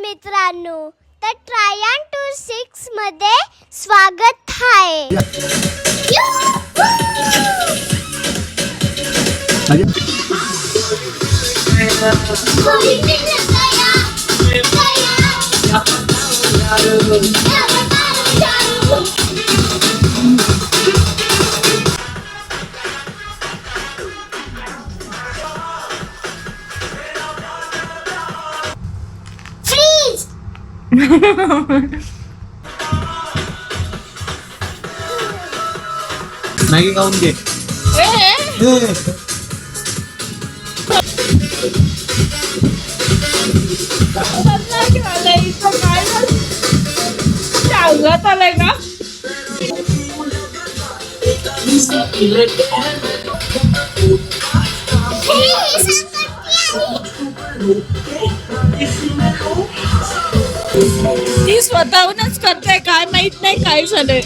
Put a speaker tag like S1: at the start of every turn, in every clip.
S1: मित्रांनो, तर ट्रायन टू 6 मध्ये स्वागत आहे.
S2: मॅगी खाऊन घे.
S3: अंगात आलाय का? ती स्वतःहूनच करते, काय माहित नाही काय झालंय.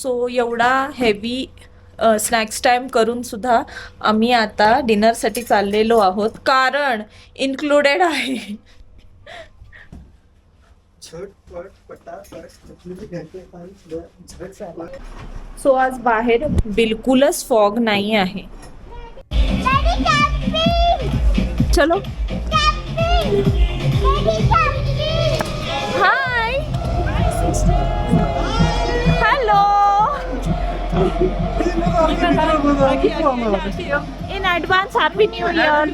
S3: सो एवढा हेवी स्नॅक्स टाइम करून सुद्धा आम्ही आता डिनरसाठी चाललेलो आहोत, कारण इन्क्लुडेड आहे सो आज बाहेर बिलकुलच फॉग नाही आहे. चलो hi hello in advance happy new year.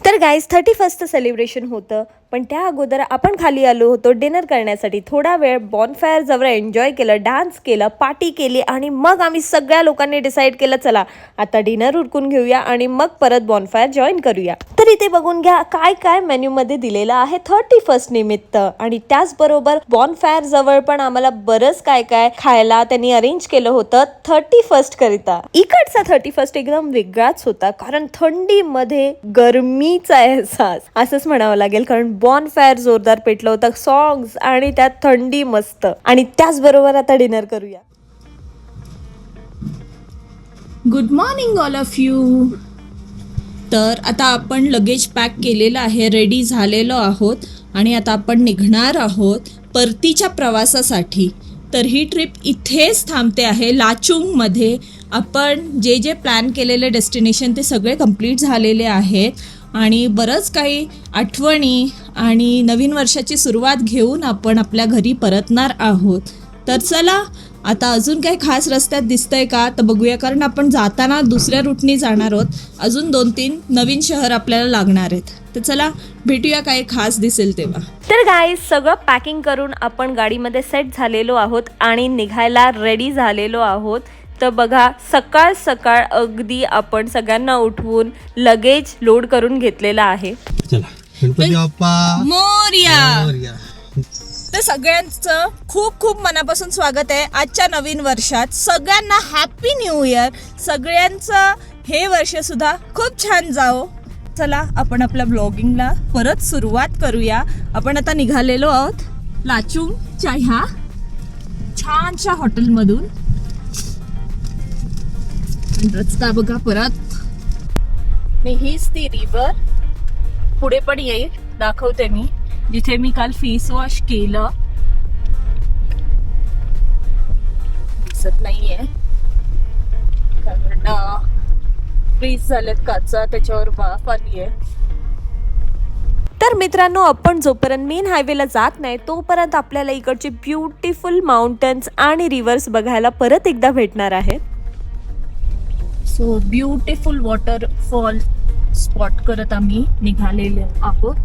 S4: तर गाईज 31st सेलिब्रेशन होतं, पण त्या अगोदर आपण खाली आलो होतो डिनर करण्यासाठी. थोडा वेळ बॉनफायर जवळ एन्जॉय केलं, डान्स केलं, पार्टी केली आणि मग आम्ही सगळ्या लोकांनी डिसाईड केलं चला आता डिनर उरकून घेऊया आणि मग परत बॉनफायर जॉईन करूया. तर इथे बघून घ्या काय काय मेन्यूमध्ये दिलेलं आहे 31st निमित्त. आणि त्याचबरोबर बॉनफायर जवळ पण आम्हाला बरंच काय काय खायला त्यांनी अरेंज केलं होतं 31st करिता. इकडचा 31st एकदम वेगळाच होता, कारण थंडीमध्ये गरमीचा एहसास असंच म्हणावं लागेल, कारण बॉनफायर जोरदार पेटलं होतं, सॉंग्स आणि त्यात थंडी मस्त. आणि त्याचबरोबर आता डिनर करूया.
S3: Good morning all of you. तर आता आपण लगेज पॅक केलेलं आहे, रेडी झालेलो आहोत आणि आता आपण निघणार आहोत परतीच्या प्रवासासाठी. तर ही ट्रिप इथेच थांबते आहे लाचुंगमध्ये. आपण जे जे प्लॅन केलेले डेस्टिनेशन ते सगळे कंप्लीट झालेले आहेत आणि बरंच काही आठवणी आणि नवीन वर्षाची सुरुवात घेऊन आपण आपल्या घरी परतणार आहोत. तर चला आता अजून काही खास रस्त्यात दिसतंय का तर बघूया, कारण आपण जाताना दुसऱ्या रूटनी जाणार आहोत. अजून 2-3 नवीन शहर आपल्याला लागणार आहेत. तर चला भेटूया काही खास दिसेल तेव्हा.
S4: तर गाईज सगळं पॅकिंग करून आपण गाडीमध्ये सेट झालेलो आहोत आणि निघायला रेडी झालेलो आहोत. तर बघा सकाळ सकाळ अगदी आपण सगळ्यांना उठवून लगेज लोड करून घेतलेला आहे.
S2: चला गणपती बाप्पा
S3: मोरया. तर सगळ्यांचं खूप खूप मनापासून स्वागत आहे आजच्या नवीन वर्षात. सगळ्यांना हॅपी न्यू इयर. सगळ्यांचं हे वर्ष सुद्धा खूप छान जाओ. चला आपण आपल्या ब्लॉगिंगला परत सुरुवात करूया. आपण आता निघालेलो आहोत लाचुंगच्या ह्या छानशा हॉटेलमधून. रस्ता बघा परत, हीच ती रिव्हर पुढे पण येईल, दाखवते मी, जिथे मी काल फेस वॉश केलं. दिसत नाहीये कारण फ्रीज झालेत काचा, त्याच्यावर वाफ आलीये.
S4: तर मित्रांनो आपण जोपर्यंत मेन हायवेला जात नाही तोपर्यंत आपल्याला इकडचे ब्युटिफुल माउंटन्स आणि रिव्हर्स बघायला परत एकदा भेटणार आहेत.
S3: सो ब्युटिफुल वॉटरफॉल स्पॉट करत आम्ही निघालेले आहोत.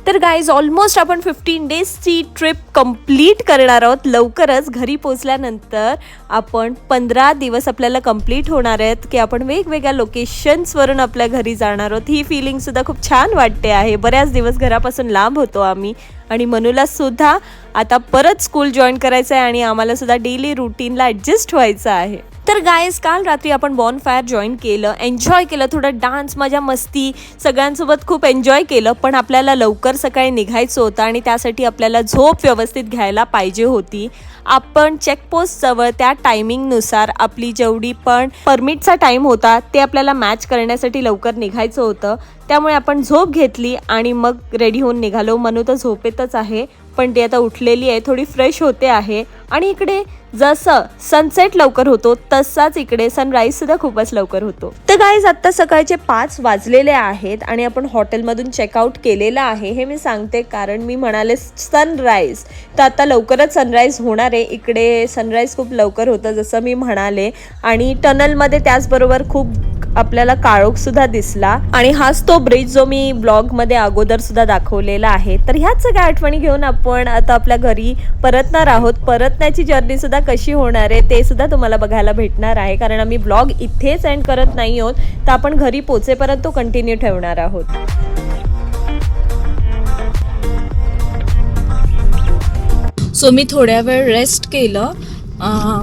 S4: तर गाईज ऑलमोस्ट आपण 15 डेजची ट्रिप कंप्लीट करणार आहोत. लवकरच घरी पोचल्यानंतर आपण 15 दिवस आपल्याला कंप्लीट होणार आहेत की आपण वेगवेगळ्या लोकेशन्सवरून आपल्या घरी जाणार आहोत. ही फिलिंगसुद्धा खूप छान वाटते आहे. बऱ्याच दिवस घरापासून लांब होतो आम्ही आणि मनूला सुद्धा आता परत स्कूल जॉईन करायचं आहे आणि आम्हाला सुद्धा डेली रुटीनला ॲडजस्ट व्हायचं आहे. तर गाईज काल रात्री आपण बॉनफायर जॉईन केलं, एन्जॉय केलं, थोडं डान्स मजा मस्ती सगळ्यांसोबत खूप एन्जॉय केलं. पण आपल्याला लवकर सकाळी निघायचं होतं आणि त्यासाठी आपल्याला झोप व्यवस्थित घ्यायला पाहिजे होती. आपण चेकपोस्टजवळ त्या टायमिंगनुसार आपली जेवढी पण परमिटचा टाईम होता ते आपल्याला मॅच करण्यासाठी लवकर निघायचं होतं. त्यामुळे आपण झोप घेतली आणि मग रेडी होऊन निघालो. मनू तर झोपेतच आहे पण ती आता उठलेली आहे, थोडी फ्रेश होते आहे. आणि इकडे जसं सनसेट लवकर होतो तसाच इकडे सनराईजसुद्धा खूपच लवकर होतो. तर गाईज आत्ता सकाळचे 5 वाजलेले आहेत आणि आपण हॉटेलमधून चेकआउट केलेलं आहे. हे मी सांगते कारण मी म्हणाले सनराईज, तर आता लवकरच सनराईज होणार आहे. इकडे सनराईज खूप लवकर होतं जसं मी म्हणाले. आणि टनलमध्ये त्याचबरोबर खूप आपल्याला काळोखसुद्धा दिसला आणि हाच तो ब्रिज जो मी ब्लॉगमध्ये अगोदर सुद्धा दाखवलेला आहे. तर ह्याच सगळ्या आठवणी घेऊन आपण आता आपल्या घरी परतणार आहोत. परतण्याची जर्नी सुद्धा कशी होणार आहे ते सुद्धा तुम्हाला बघायला भेटणार आहे कारण आम्ही ब्लॉग इथेच एंड करत नाही आहोत, तर आपण घरी पोचेपर्यंत तो कंटिन्यू ठेवणार आहोत.
S3: सो मी थोड्या वेळ रेस्ट केलं.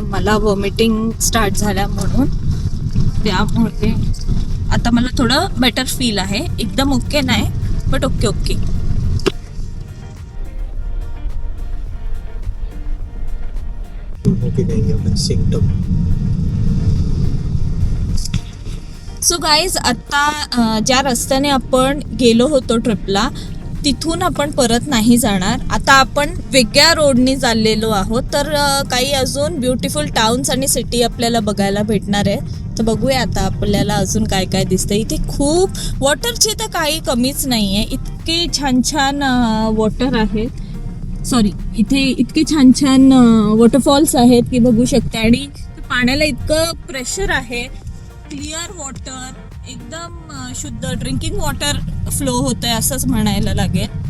S3: मला वॉमिटिंग स्टार्ट झाल्या म्हणून, त्यामुळे आता मला थोडं बेटर फील आहे. एकदम ओके नाही but okay okay. So guys आता ज्या रस्त्याने आपण गेलो होतो ट्रिपला तिथून आपण परत नाही जाणार. आता आपण वेगळ्या रोडनी चाललेलो आहोत. तर काही अजून ब्युटिफुल टाउन्स आणि सिटी आपल्याला बघायला भेटणार आहे. तर बघूया आता आपल्याला अजून काय काय दिसतं. इथे खूप वॉटरची तर काही कमीच नाही आहे. इतके छान छान वॉटर आहेत, सॉरी इथे इतके छान छान वॉटरफॉल्स आहेत की बघू शकते. आणि पाण्याला इतकं प्रेशर आहे. क्लिअर वॉटर, एकदम शुद्ध ड्रिंकिंग वॉटर फ्लो होतंय असंच म्हणायला लागेल.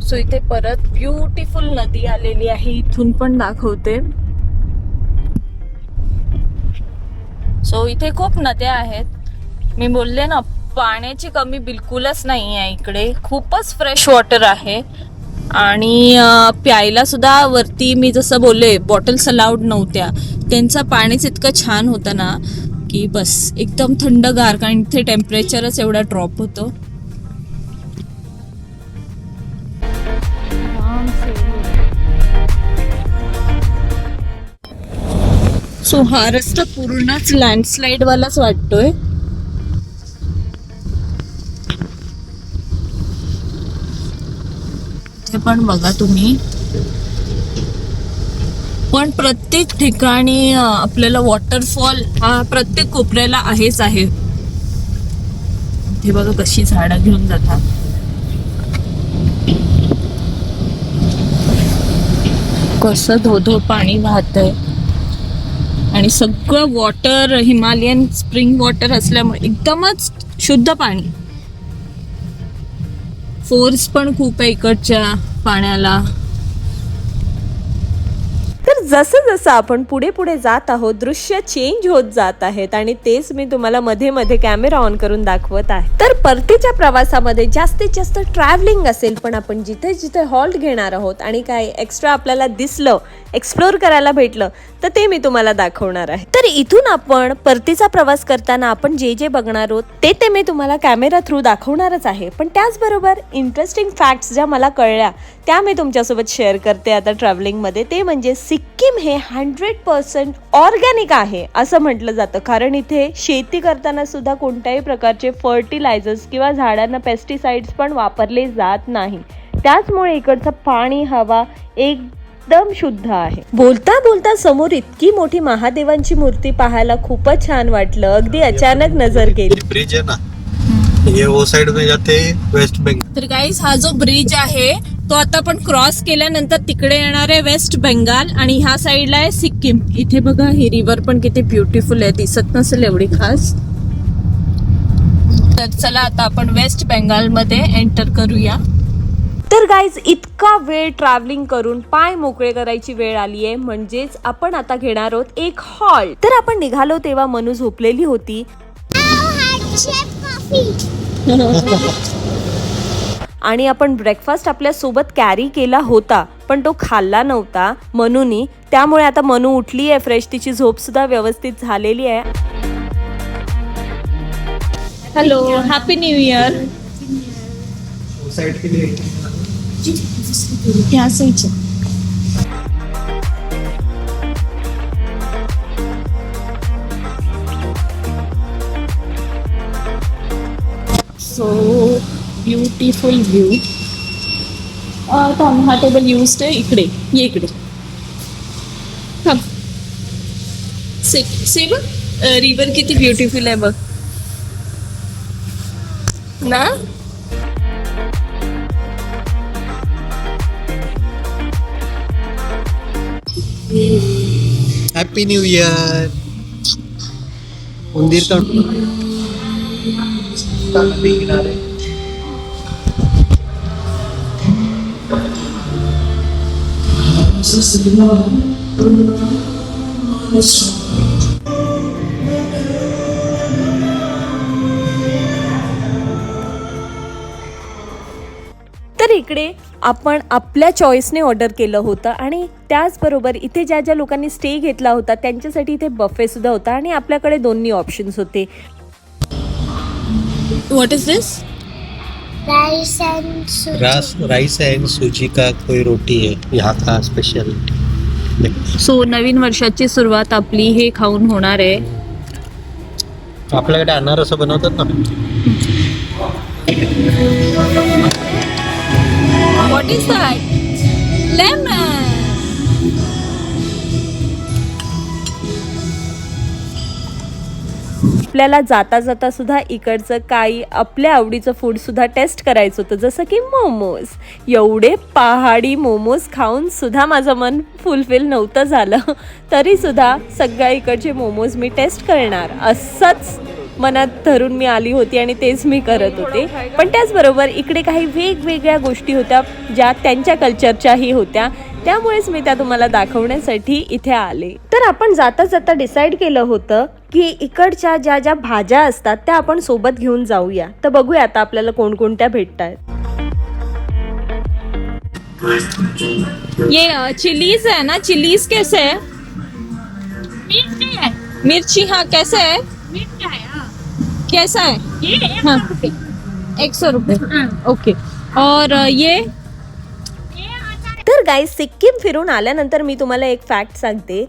S3: सो इथे परत ब्युटिफुल नदी आलेली आहे, इथून पण दाखवते. सो इथे खूप नद्या आहेत. मी बोलले ना पाण्याची कमी बिलकुलच नाही आहे इकडे. खूपच फ्रेश वॉटर आहे आणि प्यायला सुद्धा वरती मी जसं बोलले बॉटल्स अलाउड नव्हत्या. त्यांचं पाणीच इतकं छान होतं ना की बस एकदम थंडगार, कारण इथे टेम्परेचरच एवढा ड्रॉप होतो. सो हा रस्ता पूर्णच लँडस्लाइड वालाच वाटतोय. ते पण बघा तुम्ही. पण प्रत्येक ठिकाणी आपल्याला वॉटरफॉल हा प्रत्येक कोपऱ्याला आहेच आहे. ते बघा कशी झाडं घेऊन जातात. कसं धो पाणी वाहतंय आणि सगळं वॉटर हिमालयन स्प्रिंग वॉटर असल्यामुळे एकदमच शुद्ध पाणी. फोर्स पण खूप आहे इकडच्या पाण्याला.
S4: तर जसं जसं आपण पुढे पुढे जात आहोत दृश्य चेंज होत जात आहेत आणि तेच मी तुम्हाला मध्ये मध्ये कॅमेरा ऑन करून दाखवत आहे. तर परतीच्या प्रवासामध्ये जास्तीत जास्त ट्रॅव्हलिंग असेल, पण आपण जिथे जिथे हॉल्ट घेणार आहोत आणि काय एक्स्ट्रा आपल्याला दिसलं, एक्सप्लोर करायला भेटलं तर ते मी तुम्हाला दाखवणार आहे. तर इथून आपण परतीचा प्रवास करताना आपण जे जे बघणार आहोत ते मी तुम्हाला कॅमेरा थ्रू दाखवणारच आहे. पण त्याचबरोबर इंटरेस्टिंग फॅक्ट्स ज्या मला कळल्या त्या मी तुमच्यासोबत शेअर करते आता ट्रॅव्हलिंगमध्ये. ते म्हणजे सिक्कीम हे 100% ऑर्गॅनिक आहे असं म्हटलं जातं, कारण इथे शेती करताना सुद्धा कोणत्याही प्रकारचे फर्टिलायझर्स किंवा झाडांना पेस्टिसाइड्स पण वापरले जात नाही. त्याचमुळे इकडचं पाणी, हवा एकदम शुद्ध आहे. बोलता बोलता समोर इतकी मोठी महादेवांची मूर्ती पाहायला खूपच छान वाटलं. अगदी अचानक नजर गेली.
S2: ब्रिज आहे ना, ये वो साइड में जाते वेस्ट बंगाल.
S3: तर गाईज हा जो ब्रिज आहे तो आता आपण क्रॉस केल्यानंतर तिकडे येणार आहे वेस्ट बेंगाल आणि ह्या साईडला आहे सिक्कीम. इथे बघा ही रिव्हर पण किती ब्युटिफुल आहे, दिसत नसेल एवढी खास. तर चला आता आपण वेस्ट बेंगाल मध्ये एंटर करूया.
S4: तर गाईज इतका वेळ ट्रॅव्हलिंग करून पाय मोकळे करायची वेळ आली आहे, म्हणजेच आपण आता घेणार आहोत एक हॉल्ट. तर आपण निघालो तेव्हा मनू झोपलेली होती आणि आपण ब्रेकफास्ट आपल्या सोबत कॅरी केला होता पण तो खाल्ला नव्हता मनूनी. त्यामुळे आता मनू उठली आहे फ्रेश, तिची झोप सुद्धा व्यवस्थित झालेली आहे.
S3: Hello, happy new year.
S2: Side के लिए
S3: ह्या साईडच्या सो ब्युटिफुल व्यू. हा टेबल यूज आहे. इकडे ये, इकडे थांब. से बघ रिव्हर किती ब्युटिफुल आहे बघ ना.
S2: Happy new year. मंदिर का किनारे
S4: तर इकडे आपण आपल्या चॉईसने ऑर्डर केलं होतं आणि त्याचबरोबर इथे ज्या ज्या लोकांनी स्टे घेतला होता त्यांच्यासाठी इथे बफे सुद्धा होता आणि आपल्याकडे दोन्ही ऑप्शन्स होते.
S3: What is this?
S2: Rice end सूजी का कोई रोटी है यहाँ का स्पेशल.
S3: सो नवीन वर्षाची सुरुवात आपली हे खाऊन होणार आहे.
S2: आपल्याकडे अनारस बनवतात ना.
S3: What is that? लेमन.
S4: आपल्याला जाता जाता सुद्धा इकडचं काही आपल्या आवडीचं फूड सुद्धा टेस्ट करायचं होतं, जसं की मोमोज. एवढे पहाडी मोमोज खाऊन सुद्धा माझं मन फुलफिल नव्हतं झालं, तरी सुद्धा सगळ्या इकडचे मोमोज मी टेस्ट करणार असंच मनात धरून मी आली होती आणि तेच मी करत होते. पण त्याचबरोबर इकडे काही वेगवेगळ्या गोष्टी होत्या ज्या त्यांच्या कल्चरच्याही होत्या, त्यामुळेच मी त्या तुम्हाला दाखवण्यासाठी इथे आले. तर आपण जाता जाता डिसाईड केलं होतं की इकडच्या ज्या ज्या भाज्या असतात त्या आपण सोबत घेऊन जाऊया. तर बघूया आता आपल्याला कोणकोणत्या भेटतायत.
S3: ये चिलीज है ना, चिलीज कैसे है? मिर्ची हाँ कैसे है? कैसा है? हाँ 100 रुपये. ओके. और ये
S4: तर गाईज सिक्कीम फिरून आल्यानंतर मी तुम्हाला एक फॅक्ट सांगते.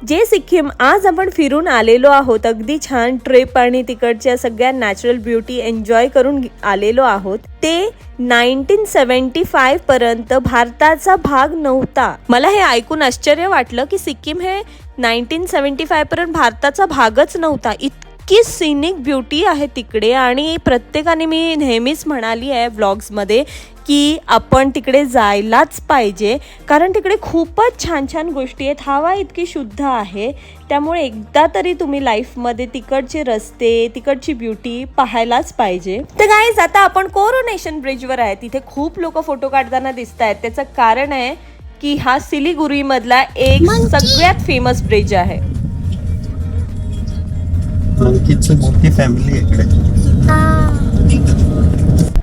S4: जे सिक्कीम आज आपण फिरून आलेलो आहोत, अगदी छान ट्रिप आणि तिकडच्या सगळ्या नॅचरल ब्युटी एन्जॉय करून आलेलो आहोत, ते 1975 पर्यंत भारताचा भाग नव्हता. मला हे ऐकून आश्चर्य वाटलं की सिक्कीम हे 1975 पर्यंत भारताचा भागच नव्हता. इतकी सिनिक ब्युटी आहे तिकडे आणि प्रत्येकाने, मी नेहमीच म्हणाली आहे व्लॉग्समध्ये की आपण तिकडे जायलाच पाहिजे, कारण तिकडे खूपच छान छान गोष्टी आहेत. हवा इतकी शुद्ध आहे, त्यामुळे एकदा तरी तुम्ही लाईफमध्ये तिकडचे रस्ते, तिकडची ब्युटी पाहायलाच पाहिजे. तर गाईज आता आपण कोरोनेशन ब्रिजवर आहे. तिथे खूप लोक फोटो काढताना दिसत आहेत. त्याचं कारण आहे की हा सिलिगुरी मधला एक सगळ्यात फेमस ब्रिज आहे.
S2: मंकीची मोठी फॅमिली आहे इकडे.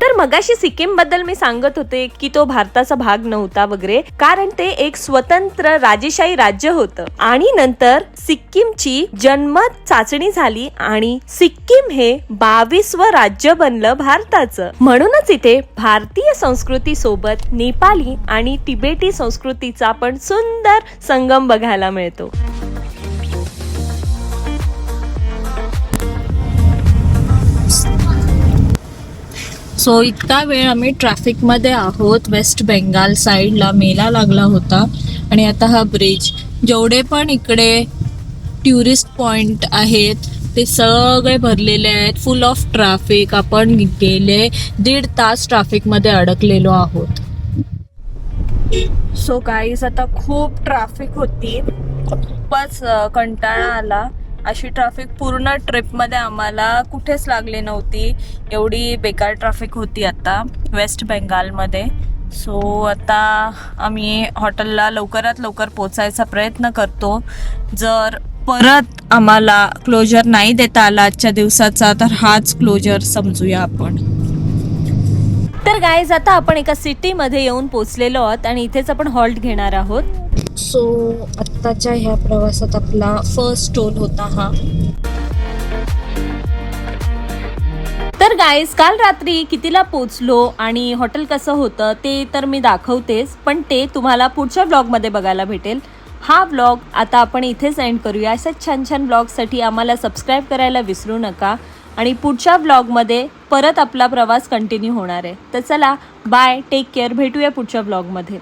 S4: तर मगाशी सिक्कीम बद्दल मी सांगत होते की तो भारताचा भाग नव्हता वगैरे, कारण ते एक स्वतंत्र राजेशाही राज्य होतं आणि नंतर सिक्कीमची जन्म चाचणी झाली आणि सिक्कीम हे 22वं राज्य बनलं भारताचं. म्हणूनच इथे भारतीय संस्कृती सोबत नेपाली आणि तिबेटी संस्कृतीचा पण सुंदर संगम बघायला मिळतो.
S3: सो इतका वेळ आम्ही ट्रॅफिकमध्ये आहोत. वेस्ट बेंगाल साईडला मेला लागला होता आणि आता हा ब्रिज, जेवढे पण इकडे टुरिस्ट पॉइंट आहेत ते सगळे भरलेले आहेत, फुल ऑफ ट्रॅफिक. आपण गेले 1.5 तास ट्रॅफिकमध्ये अडकलेलो आहोत. सो गाईज आता खूप ट्रॅफिक होती, खूपच कंटाळा आला. अशी ट्रॅफिक पूर्ण ट्रिपमध्ये आम्हाला कुठेच लागली नव्हती. एवढी बेकार ट्रॅफिक होती आता वेस्ट बेंगालमध्ये. सो आता आम्ही हॉटेलला लवकरात लवकर पोचायचा प्रयत्न करतो. जर परत आम्हाला क्लोजर नाही देता आला आजच्या दिवसाचा तर हाच क्लोजर समजूया आपण.
S4: तर गाईज आता आपण एका सिटीमध्ये येऊन पोचलेलो आहोत आणि इथेच आपण हॉल्ट घेणार आहोत.
S3: सो आत्ताच्या ह्या प्रवासात आपला फर्स्ट स्टॉल होता हा.
S4: तर गाईज काल रात्री कितीला पोचलो आणि हॉटेल कसं होतं ते तर मी दाखवतेच, पण ते तुम्हाला पुढच्या व्लॉगमध्ये बघायला भेटेल. हा व्लॉग आता आपण इथेच एंड करूया. अशाच छान छान व्लॉगसाठी आम्हाला सबस्क्राईब करायला विसरू नका आणि पुढच्या व्लॉगमध्ये परत आपला प्रवास कंटिन्यू होणार आहे. तर चला बाय, टेक केअर, भेटूया पुढच्या व्लॉगमध्ये.